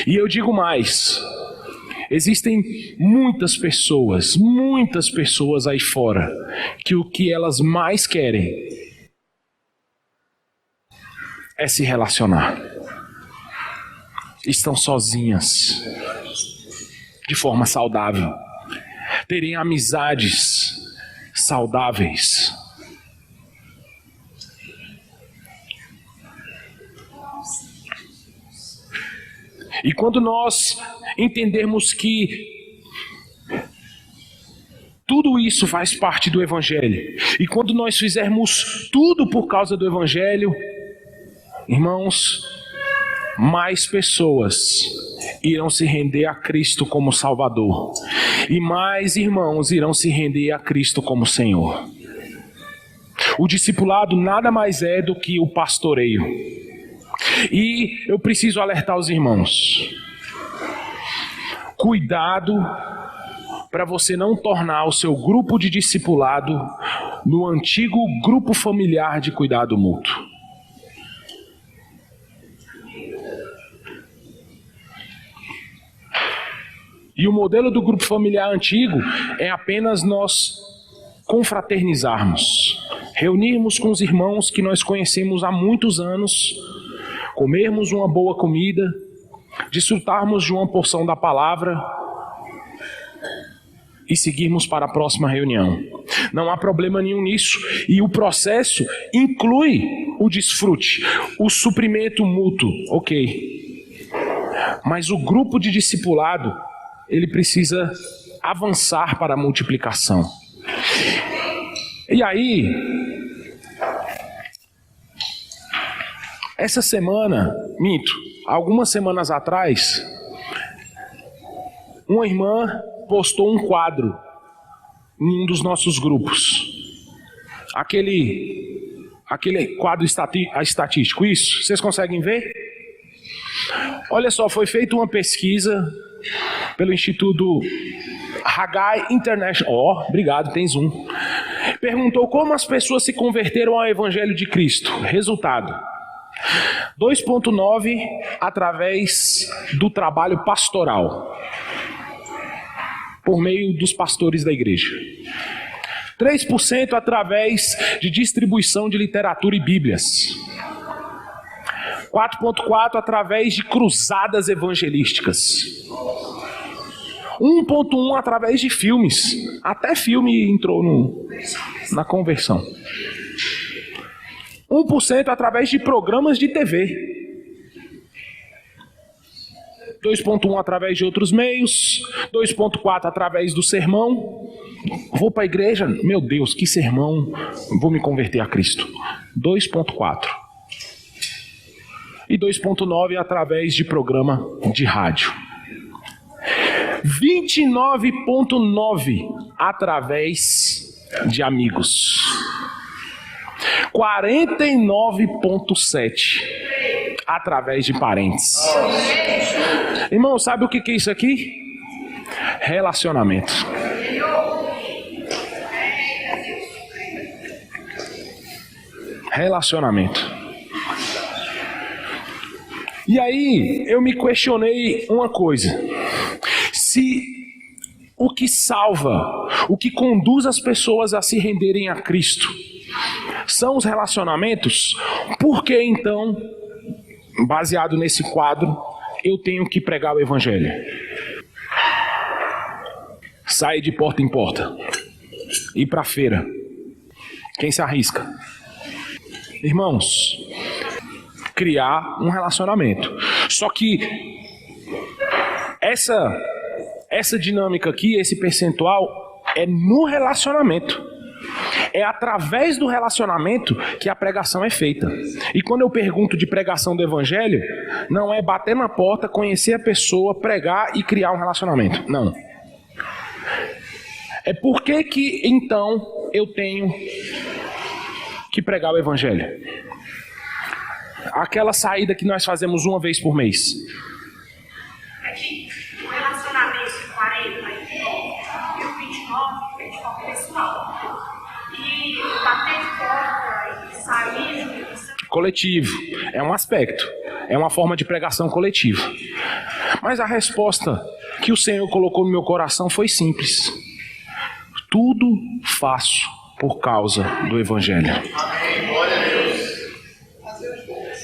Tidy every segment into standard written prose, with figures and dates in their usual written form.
E eu digo mais, existem muitas pessoas aí fora, que o que elas mais querem é se relacionar. Estão sozinhas, de forma saudável, terem amizades saudáveis. E quando nós entendermos que tudo isso faz parte do Evangelho, e quando nós fizermos tudo por causa do Evangelho, irmãos, mais pessoas irão se render a Cristo como Salvador, e mais irmãos irão se render a Cristo como Senhor. O discipulado nada mais é do que o pastoreio. E eu preciso alertar os irmãos: cuidado para você não tornar o seu grupo de discipulado no antigo grupo familiar de cuidado mútuo. E o modelo do grupo familiar antigo é apenas nós confraternizarmos, reunirmos com os irmãos que nós conhecemos há muitos anos, comermos uma boa comida, desfrutarmos de uma porção da palavra e seguirmos para a próxima reunião. Não há problema nenhum nisso, e o processo inclui o desfrute, o suprimento mútuo, ok. Mas o grupo de discipulado, ele precisa avançar para a multiplicação. E aí, essa semana, algumas semanas atrás, uma irmã postou um quadro em um dos nossos grupos. Aquele quadro estatístico, isso? Vocês conseguem ver? Olha só, foi feita uma pesquisa pelo Instituto Haggai International. Obrigado, tem Zoom. Perguntou como as pessoas se converteram ao Evangelho de Cristo. Resultado: 2,9 através do trabalho pastoral, por meio dos pastores da igreja. 3% através de distribuição de literatura e bíblias. 4,4 através de cruzadas evangelísticas. 1,1 através de filmes. Até filme entrou na conversão. 1% através de programas de TV. 2,1 através de outros meios. 2,4 através do sermão. Vou para a igreja, meu Deus, que sermão, vou me converter a Cristo. 2,4. E 2,9 através de programa de rádio. 29,9 através de amigos. 49,7 através de parentes. Irmão, sabe o que é isso aqui? Relacionamento. Relacionamento. E aí, eu me questionei uma coisa. Se o que salva, o que conduz as pessoas a se renderem a Cristo são os relacionamentos, por que então, baseado nesse quadro, eu tenho que pregar o Evangelho? Sair de porta em porta, ir para a feira. Quem se arrisca? Irmãos, criar um relacionamento. Só que essa dinâmica aqui, esse percentual, é no relacionamento. É através do relacionamento que a pregação é feita. E quando eu pergunto de pregação do Evangelho, não é bater na porta, conhecer a pessoa, pregar e criar um relacionamento. Não. É por que então eu tenho que pregar o Evangelho? Aquela saída que nós fazemos uma vez por mês. O relacionamento 40 e o 29 é pessoal. E bater de porta e sair... Coletivo. É um aspecto. É uma forma de pregação coletiva. Mas a resposta que o Senhor colocou no meu coração foi simples. Tudo faço por causa do Evangelho. Amém. Glória a Deus.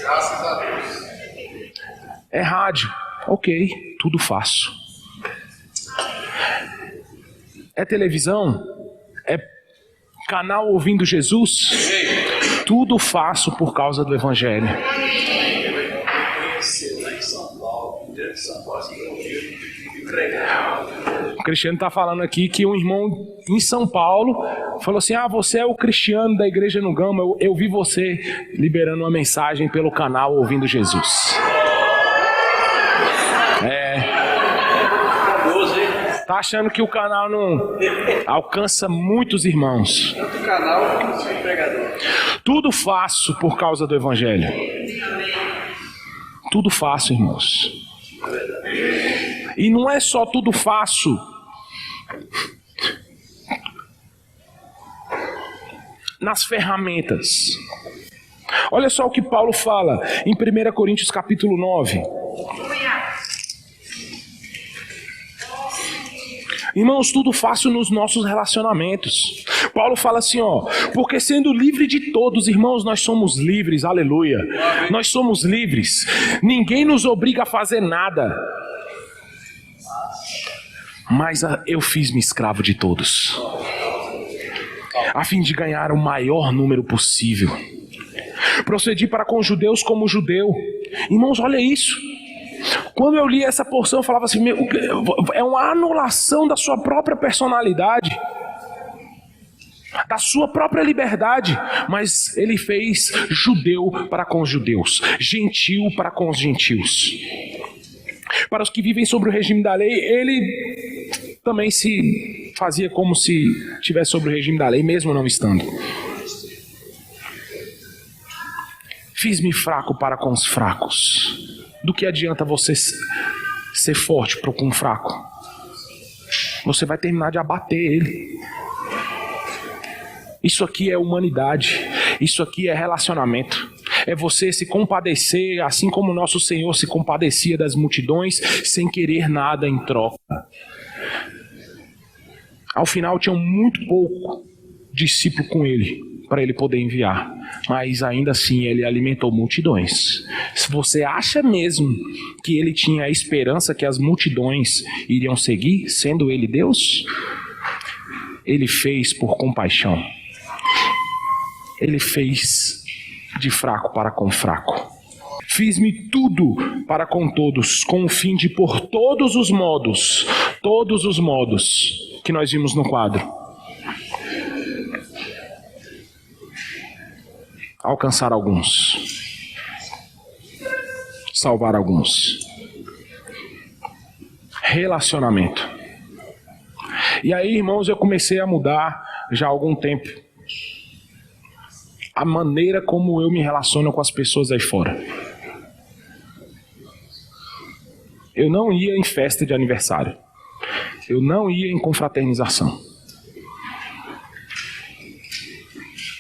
Graças a Deus. É rádio, ok, tudo faço. É televisão, é canal ouvindo Jesus, tudo faço por causa do Evangelho. O Cristiano está falando aqui que um irmão em São Paulo falou assim: você é o Cristiano da igreja no Gama, eu vi você liberando uma mensagem pelo canal ouvindo Jesus. Tá achando que o canal não alcança muitos irmãos. Tanto canal quanto o pregador. Tudo faço por causa do Evangelho. Tudo faço, irmãos. E não é só tudo faço. Nas ferramentas. Olha só o que Paulo fala em 1 Coríntios capítulo 9. Irmãos, tudo faço nos nossos relacionamentos. Paulo fala assim, porque sendo livre de todos, irmãos, nós somos livres, aleluia. Nós somos livres. Ninguém nos obriga a fazer nada. Mas eu fiz-me escravo de todos, a fim de ganhar o maior número possível. Procedi para com os judeus como judeu. Irmãos, olha isso. Quando eu li essa porção, eu falava assim, é uma anulação da sua própria personalidade, da sua própria liberdade. Mas ele fez judeu para com os judeus, gentil para com os gentios. Para os que vivem sobre o regime da lei, ele também se fazia como se estivesse sobre o regime da lei, mesmo não estando. Fiz-me fraco para com os fracos. Do que adianta você ser forte com um fraco? Você vai terminar de abater ele. Isso aqui é humanidade. Isso aqui é relacionamento. É você se compadecer, assim como o nosso Senhor se compadecia das multidões, sem querer nada em troca. Ao final tinham muito pouco discípulo com ele, para ele poder enviar. Mas ainda assim ele alimentou multidões. Se você acha mesmo que ele tinha a esperança que as multidões iriam seguir, sendo ele Deus, ele fez por compaixão. Ele fez de fraco para com fraco. Fiz-me tudo para com todos, com o fim de por todos os modos que nós vimos no quadro, alcançar alguns, salvar alguns. Relacionamento. E aí, irmãos, eu comecei a mudar já há algum tempo a maneira como eu me relaciono com as pessoas aí fora. Eu não ia em festa de aniversário. Eu não ia em confraternização.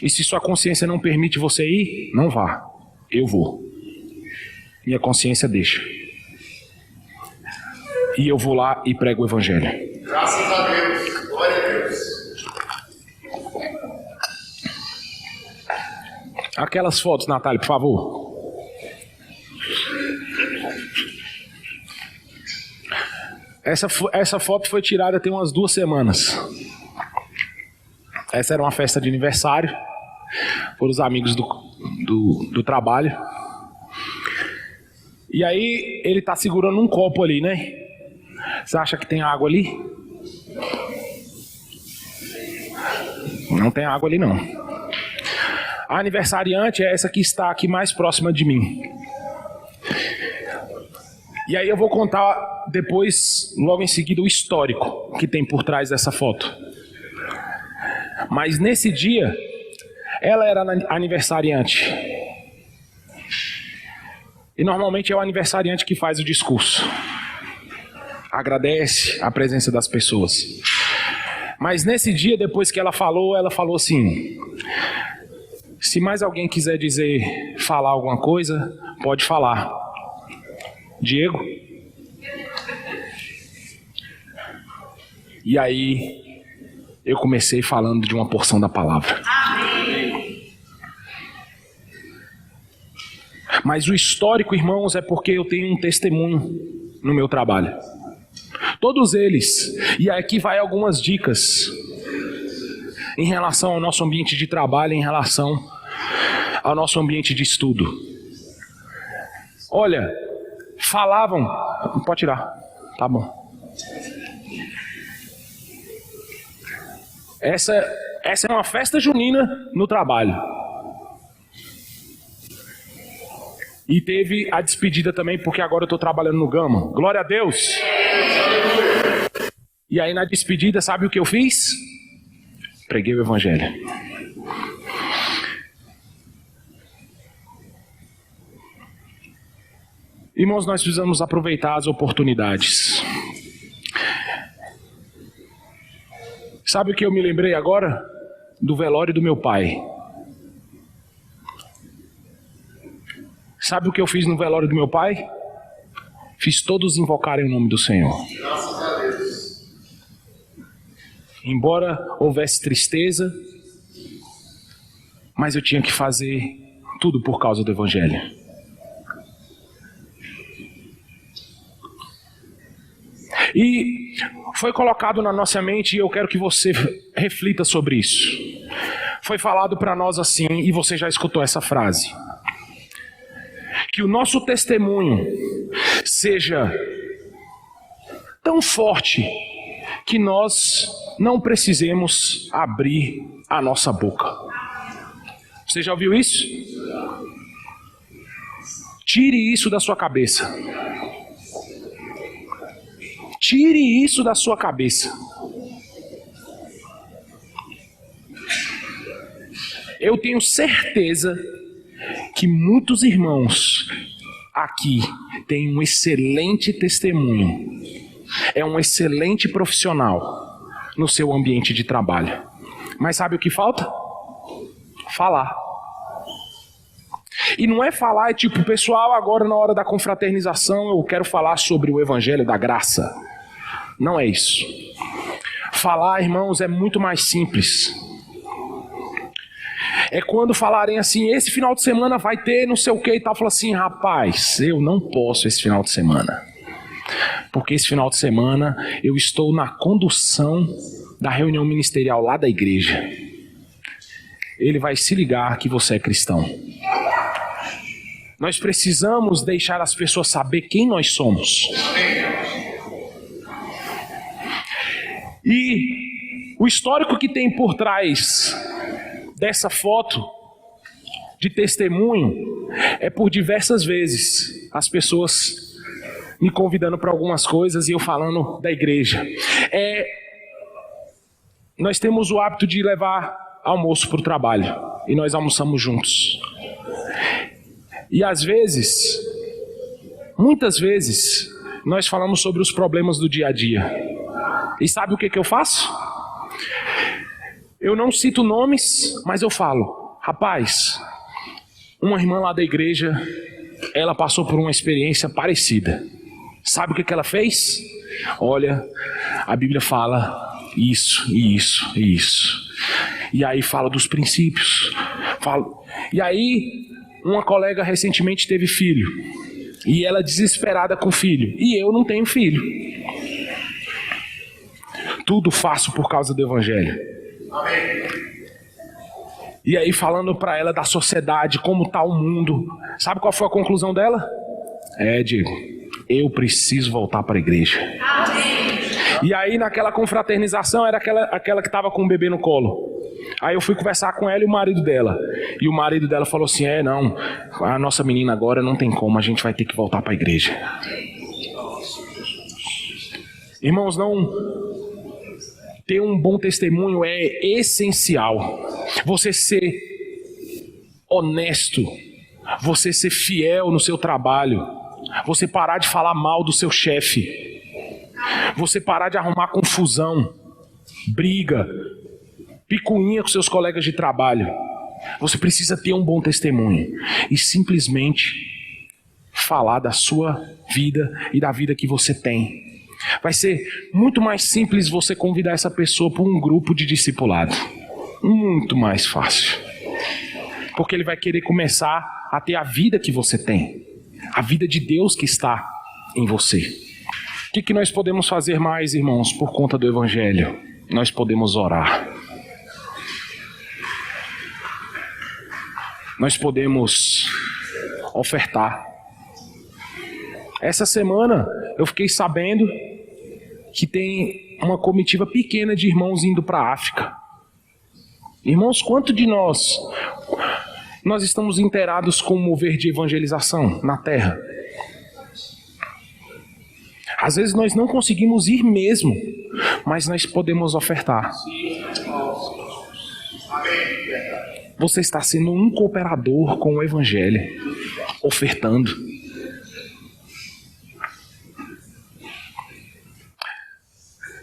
E se sua consciência não permite você ir, não vá. Eu vou. Minha consciência deixa. E eu vou lá e prego o Evangelho. Graças a Deus. Glória a Deus. Aquelas fotos, Natália, por favor. Essa foto foi tirada tem umas 2 semanas. Essa era uma festa de aniversário por os amigos do trabalho. E aí ele tá segurando um copo ali, né? Você acha que tem água ali? Não tem água ali não. A aniversariante é essa que está aqui mais próxima de mim. E aí eu vou contar depois, logo em seguida, o histórico que tem por trás dessa foto. Mas nesse dia, ela era aniversariante. E normalmente é o aniversariante que faz o discurso. Agradece a presença das pessoas. Mas nesse dia, depois que ela falou assim: se mais alguém quiser falar alguma coisa, pode falar. Diego? E aí eu comecei falando de uma porção da palavra. Mas o histórico, irmãos, é porque eu tenho um testemunho no meu trabalho. Todos eles. E aqui vai algumas dicas em relação ao nosso ambiente de trabalho, em relação ao nosso ambiente de estudo. Olha, falavam... Pode tirar, tá bom. Essa é uma festa junina no trabalho. E teve a despedida também, porque agora eu estou trabalhando no Gama. Glória a Deus! E aí na despedida, sabe o que eu fiz? Preguei o evangelho. Irmãos, nós precisamos aproveitar as oportunidades. Sabe o que eu me lembrei agora? Do velório do meu pai. Sabe o que eu fiz no velório do meu pai? Fiz todos invocarem o nome do Senhor. Graças a Deus. Embora houvesse tristeza, mas eu tinha que fazer tudo por causa do evangelho. E foi colocado na nossa mente, e eu quero que você reflita sobre isso. Foi falado para nós assim, e você já escutou essa frase: que o nosso testemunho seja tão forte que nós não precisemos abrir a nossa boca. Você já ouviu isso? Tire isso da sua cabeça. Tire isso da sua cabeça. Eu tenho certeza que muitos irmãos aqui têm um excelente testemunho. É um excelente profissional no seu ambiente de trabalho. Mas sabe o que falta? Falar. E não é falar, é tipo, pessoal, agora na hora da confraternização eu quero falar sobre o evangelho da graça. Não é isso. Falar, irmãos, é muito mais simples. É quando falarem assim, esse final de semana vai ter não sei o que e tal. Fala assim, rapaz, eu não posso esse final de semana. Porque esse final de semana eu estou na condução da reunião ministerial lá da igreja. Ele vai se ligar que você é cristão. Nós precisamos deixar as pessoas saber quem nós somos. E o histórico que tem por trás dessa foto de testemunho é por diversas vezes as pessoas me convidando para algumas coisas e eu falando da igreja. Nós temos o hábito de levar almoço para o trabalho e nós almoçamos juntos. E às vezes, muitas vezes, nós falamos sobre os problemas do dia a dia. E sabe o que eu faço? Eu não cito nomes, mas eu falo, rapaz, uma irmã lá da igreja, ela passou por uma experiência parecida. Sabe o que ela fez? Olha, a Bíblia fala isso, isso e isso. E aí fala dos princípios. E aí, uma colega recentemente teve filho. E ela desesperada com o filho. E eu não tenho filho. Tudo faço por causa do evangelho. Amém. E aí falando para ela da sociedade, como está o mundo. Sabe qual foi a conclusão dela? Diego, eu preciso voltar para a igreja. Amém. E aí naquela confraternização era aquela que estava com o bebê no colo. Aí eu fui conversar com ela e o marido dela. E o marido dela falou assim, não, a nossa menina agora não tem como, a gente vai ter que voltar para a igreja. Irmãos, ter um bom testemunho é essencial. Você ser honesto, você ser fiel no seu trabalho, você parar de falar mal do seu chefe, você parar de arrumar confusão, briga, picuinha com seus colegas de trabalho. Você precisa ter um bom testemunho e simplesmente falar da sua vida e da vida que você tem. Vai ser muito mais simples você convidar essa pessoa para um grupo de discipulado. Muito mais fácil. Porque ele vai querer começar a ter a vida que você tem. A vida de Deus que está em você. O que nós podemos fazer mais, irmãos, por conta do Evangelho? Nós podemos orar. Nós podemos ofertar. Essa semana eu fiquei sabendo que tem uma comitiva pequena de irmãos indo para a África. Irmãos, quanto de nós estamos inteirados com o mover de evangelização na terra? Às vezes nós não conseguimos ir mesmo, mas nós podemos ofertar. Você está sendo um cooperador com o Evangelho, ofertando.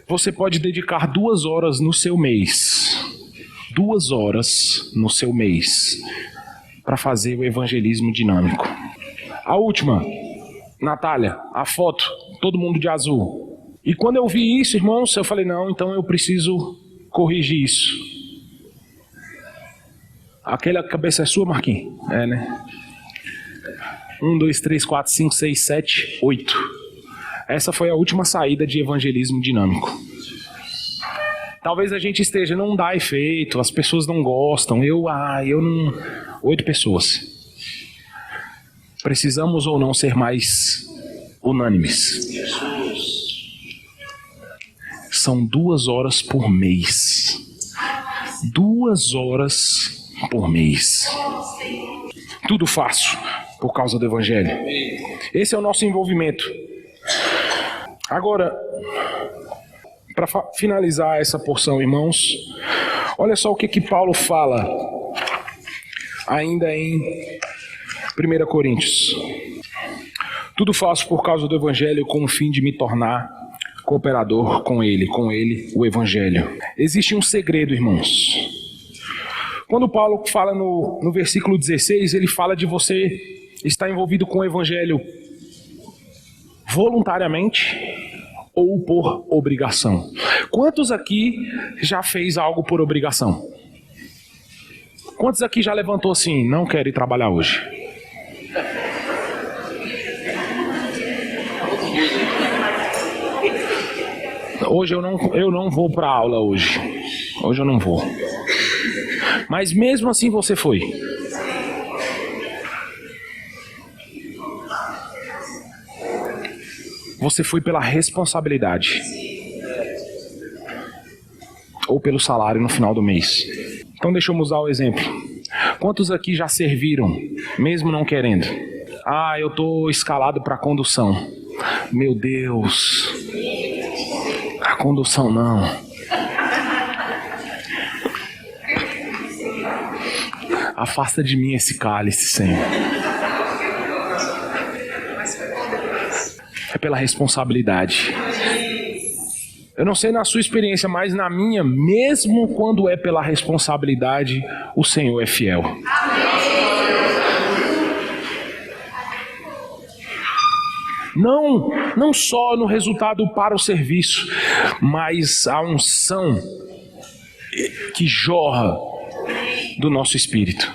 Você pode dedicar 2 horas no seu mês, 2 horas no seu mês, para fazer o evangelismo dinâmico. A última, Natália, a foto, todo mundo de azul. E quando eu vi isso, irmãos, eu falei, não, então eu preciso corrigir isso. Aquela cabeça é sua, Marquinhos? É, né? 1, 2, 3, 4, 5, 6, 7, 8. Essa foi a última saída de evangelismo dinâmico. Talvez a gente esteja, não dá efeito, as pessoas não gostam, eu não... 8 pessoas. Precisamos ou não ser mais unânimes. São 2 horas por mês. 2 horas por mês. Tudo faço por causa do Evangelho. Esse é o nosso envolvimento. Agora, para finalizar essa porção, irmãos, olha só o que Paulo fala ainda em 1 Coríntios. Tudo faço por causa do Evangelho com o fim de me tornar cooperador com ele, o Evangelho. Existe um segredo, irmãos. Quando Paulo fala no versículo 16, ele fala de você estar envolvido com o Evangelho voluntariamente ou por obrigação. Quantos aqui já fez algo por obrigação? Quantos aqui já levantou assim, não quero ir trabalhar hoje? Hoje eu não vou para a aula hoje. Hoje eu não vou. Mas mesmo assim você foi. Você foi pela responsabilidade. Ou pelo salário no final do mês. Então deixa eu usar o exemplo. Quantos aqui já serviram, mesmo não querendo? Eu estou escalado para condução. Meu Deus. A condução não. Afasta de mim esse cálice, Senhor. É pela responsabilidade. Eu não sei na sua experiência, mas na minha, mesmo quando é pela responsabilidade, o Senhor é fiel. Não só no resultado para o serviço, mas a unção que jorra do nosso espírito.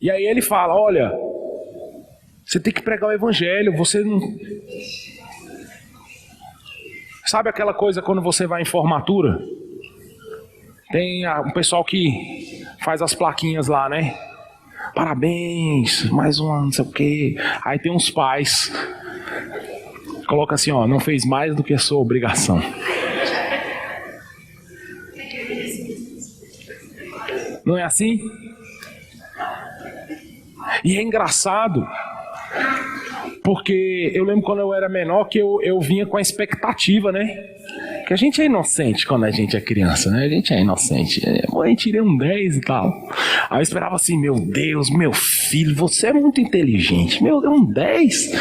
E aí ele fala, olha, você tem que pregar o evangelho, você não... Sabe aquela coisa quando você vai em formatura? Tem um pessoal que faz as plaquinhas lá, né? Parabéns, mais um ano, não sei o quê. Aí tem uns pais, coloca assim, não fez mais do que a sua obrigação. Não é assim? E é engraçado, porque eu lembro quando eu era menor que eu vinha com a expectativa, né? Que a gente é inocente quando a gente é criança, né? A gente é inocente. Mãe, tirei um 10 e tal. Aí eu esperava assim, meu Deus, meu filho, você é muito inteligente. Meu Deus, um 10?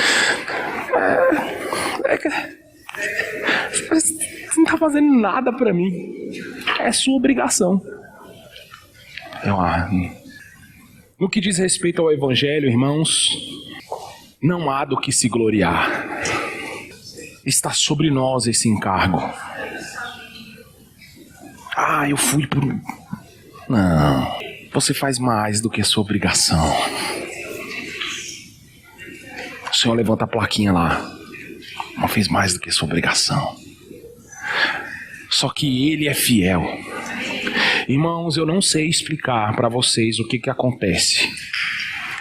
Você não tá fazendo nada pra mim. É sua obrigação. No que diz respeito ao evangelho, irmãos, não há do que se gloriar. Está sobre nós esse encargo. Eu fui por... Não, você faz mais do que a sua obrigação. O Senhor levanta a plaquinha lá. Não fez mais do que a sua obrigação. Só que Ele é fiel. Irmãos, eu não sei explicar para vocês o que acontece.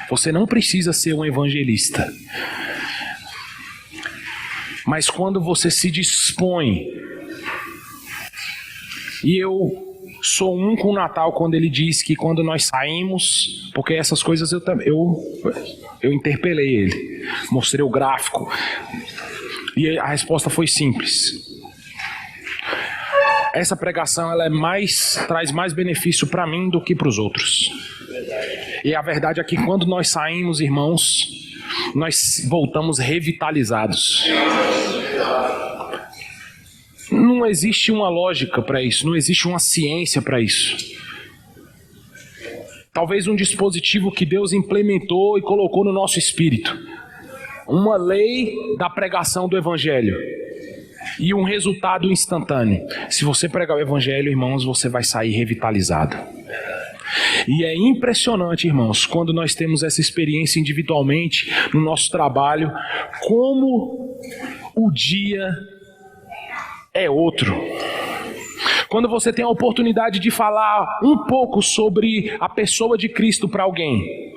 Você não precisa ser um evangelista. Mas quando você se dispõe, e eu sou um com o Natal quando ele diz que quando nós saímos, porque essas coisas eu interpelei ele, mostrei o gráfico, e a resposta foi simples. Essa pregação ela traz mais benefício para mim do que para os outros. E a verdade é que quando nós saímos, irmãos, nós voltamos revitalizados. Não existe uma lógica para isso, não existe uma ciência para isso. Talvez um dispositivo que Deus implementou e colocou no nosso espírito. Uma lei da pregação do Evangelho. E um resultado instantâneo. Se você pregar o Evangelho, irmãos, você vai sair revitalizado. E é impressionante, irmãos, quando nós temos essa experiência individualmente no nosso trabalho, como o dia é outro. Quando você tem a oportunidade de falar um pouco sobre a pessoa de Cristo para alguém,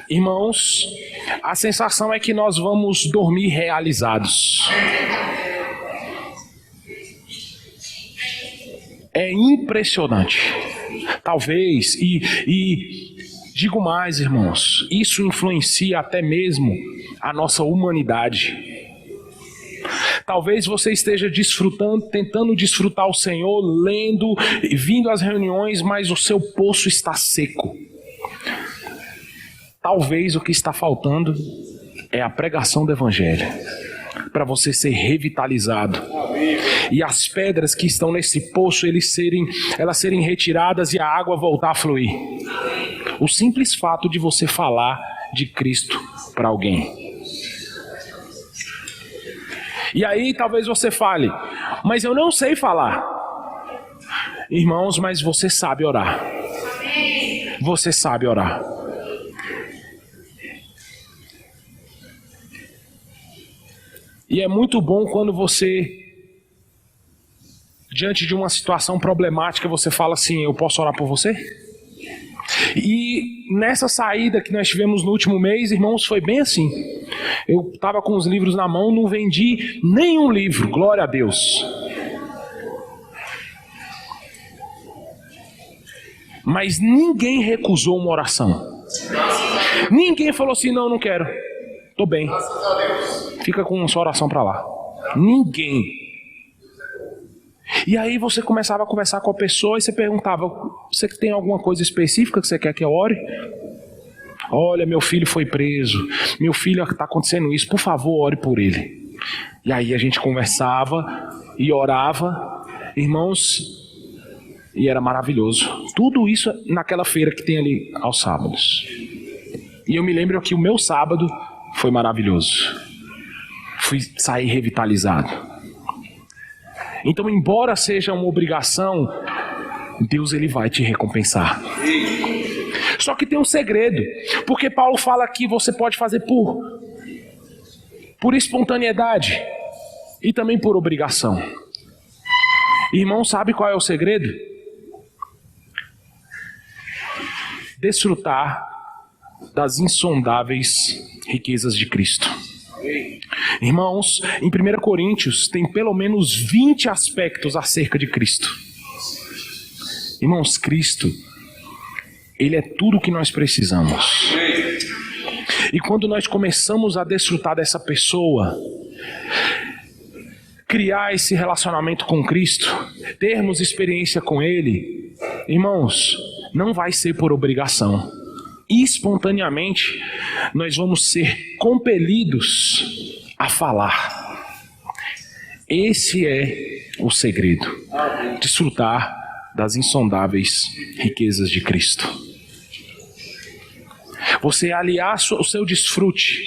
irmãos, a sensação é que nós vamos dormir realizados. É impressionante. Talvez, e digo mais, irmãos, isso influencia até mesmo a nossa humanidade. Talvez você esteja tentando desfrutar o Senhor, lendo, vindo às reuniões, mas o seu poço está seco. Talvez o que está faltando é a pregação do Evangelho, para você ser revitalizado. E as pedras que estão nesse poço, elas serem retiradas e a água voltar a fluir. O simples fato de você falar de Cristo para alguém. E aí talvez você fale, mas eu não sei falar. Irmãos, mas você sabe orar. Você sabe orar. E é muito bom quando você, diante de uma situação problemática, você fala assim, eu posso orar por você? E nessa saída que nós tivemos no último mês, irmãos, foi bem assim. Eu estava com os livros na mão, não vendi nenhum livro, glória a Deus. Mas ninguém recusou uma oração. Ninguém falou assim, não quero, estou bem. Fica com sua oração para lá. Ninguém. E aí você começava a conversar com a pessoa e você perguntava, você tem alguma coisa específica que você quer que eu ore? Olha, meu filho foi preso, meu filho está acontecendo isso, por favor, ore por ele. E aí a gente conversava e orava, irmãos, e era maravilhoso. Tudo isso naquela feira que tem ali aos sábados. E eu me lembro que o meu sábado foi maravilhoso. Fui sair revitalizado. Então, embora seja uma obrigação, Deus ele vai te recompensar. Só que tem um segredo, porque Paulo fala que você pode fazer por espontaneidade e também por obrigação. Irmão, sabe qual é o segredo? Desfrutar das insondáveis riquezas de Cristo. Irmãos, em 1 Coríntios tem pelo menos 20 aspectos acerca de Cristo. Irmãos, Cristo, Ele é tudo o que nós precisamos. E quando nós começamos a desfrutar dessa pessoa, criar esse relacionamento com Cristo, termos experiência com Ele, irmãos, não vai ser por obrigação. Espontaneamente, nós vamos ser compelidos a falar. Esse é o segredo. Desfrutar das insondáveis riquezas de Cristo. Você aliar o seu desfrute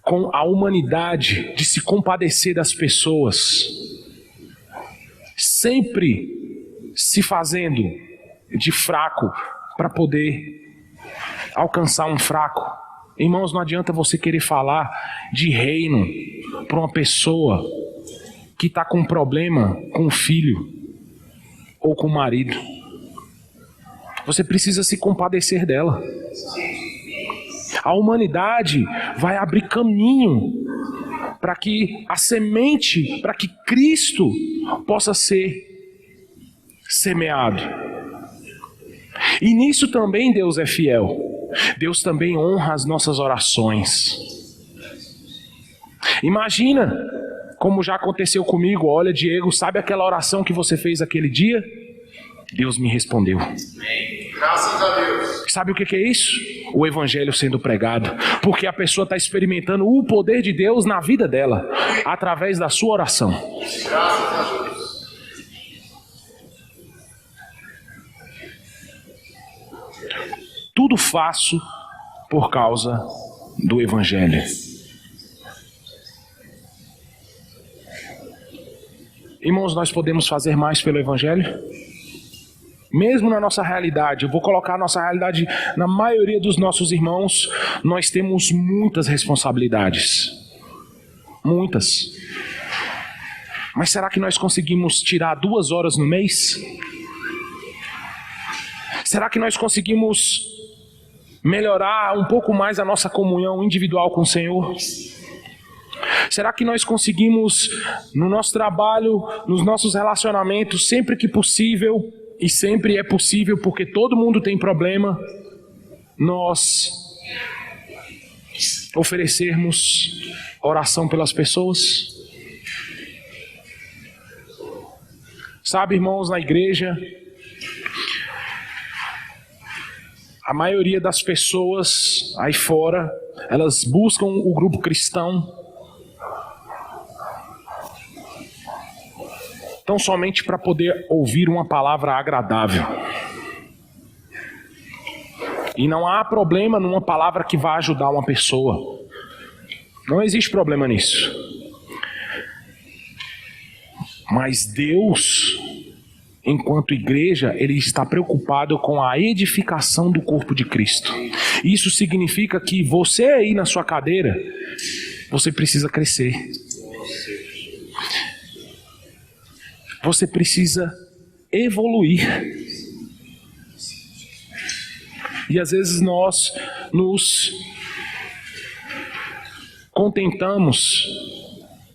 com a humanidade de se compadecer das pessoas, sempre se fazendo de fraco para poder alcançar um fraco. Irmãos, não adianta você querer falar de reino para uma pessoa que está com um problema com o filho ou com o marido. Você precisa se compadecer dela. A humanidade vai abrir caminho para que a semente, para que Cristo possa ser semeado. E nisso também Deus é fiel. Deus também honra as nossas orações. Imagina, como já aconteceu comigo. Olha, Diego, sabe aquela oração que você fez aquele dia? Deus me respondeu. Graças a Deus. Sabe o que é isso? O evangelho sendo pregado. Porque a pessoa está experimentando o poder de Deus na vida dela, através da sua oração. Graças a Deus. Tudo faço por causa do evangelho. Irmãos, nós podemos fazer mais pelo evangelho? Mesmo na nossa realidade, eu vou colocar a nossa realidade, na maioria dos nossos irmãos, nós temos muitas responsabilidades. Muitas. Mas será que nós conseguimos tirar 2 horas no mês? Será que nós conseguimos melhorar um pouco mais a nossa comunhão individual com o Senhor? Será que nós conseguimos, no nosso trabalho, nos nossos relacionamentos, sempre que possível, e sempre é possível porque todo mundo tem problema, nós oferecermos oração pelas pessoas? Sabe, irmãos, na igreja, a maioria das pessoas aí fora, elas buscam o grupo cristão tão somente para poder ouvir uma palavra agradável. E não há problema numa palavra que vá ajudar uma pessoa. Não existe problema nisso. Mas Deus, enquanto igreja, Ele está preocupado com a edificação do corpo de Cristo. Isso significa que você aí na sua cadeira, você precisa crescer. Você precisa evoluir. E às vezes nós nos contentamos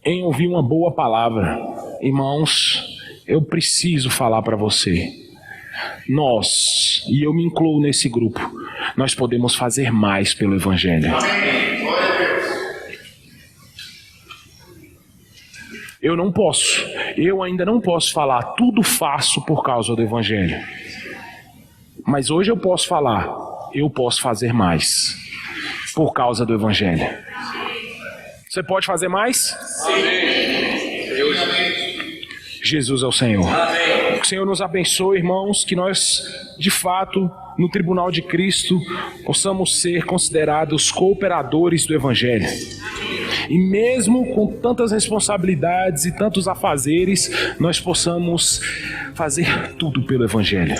em ouvir uma boa palavra. Irmãos, eu preciso falar para você. Nós, e eu me incluo nesse grupo, nós podemos fazer mais pelo evangelho. Amém. Glória a Deus. Eu ainda não posso falar, tudo faço por causa do evangelho. Mas hoje eu posso falar, eu posso fazer mais por causa do evangelho. Você pode fazer mais? Jesus é o Senhor. Que o Senhor nos abençoe, irmãos, que nós, de fato, no tribunal de Cristo, possamos ser considerados cooperadores do evangelho. E mesmo com tantas responsabilidades e tantos afazeres, nós possamos fazer tudo pelo evangelho.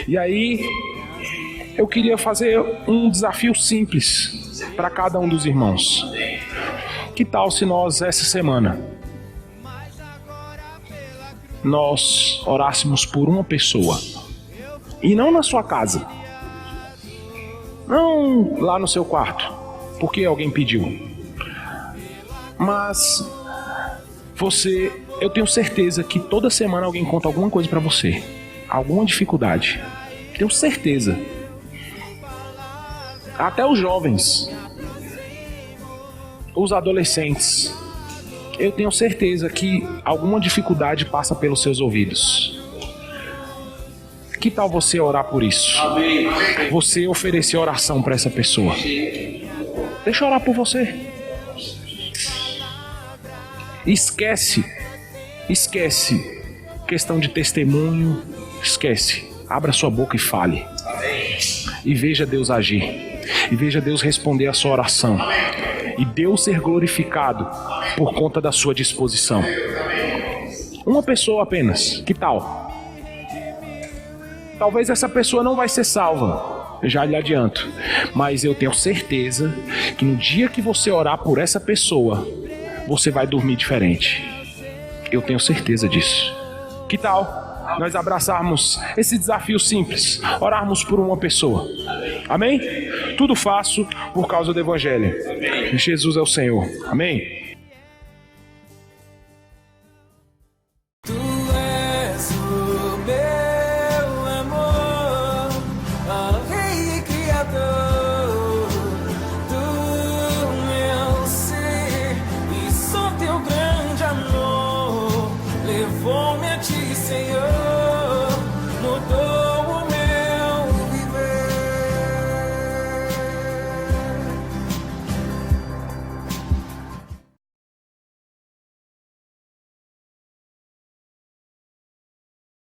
E aí, eu queria fazer um desafio simples para cada um dos irmãos. Que tal se nós, essa semana, nós orássemos por uma pessoa, e não na sua casa, não lá no seu quarto, porque alguém pediu, mas eu tenho certeza que toda semana alguém conta alguma coisa para você, alguma dificuldade, tenho certeza. Até os jovens, os adolescentes, eu tenho certeza que alguma dificuldade passa pelos seus ouvidos. Que tal você orar por isso? Amém. Você oferecer oração para essa pessoa. Deixa eu orar por você. Esquece questão de testemunho, esquece. abra sua boca e fale. E veja Deus agir. E veja Deus responder a sua oração. E Deus ser glorificado por conta da sua disposição. Uma pessoa apenas, que tal? Talvez essa pessoa não vai ser salva, eu já lhe adianto. Mas eu tenho certeza que no dia que você orar por essa pessoa, você vai dormir diferente. Eu tenho certeza disso. Que tal nós abraçarmos esse desafio simples, orarmos por uma pessoa? Amém? Tudo faço por causa do Evangelho. Jesus é o Senhor. Amém?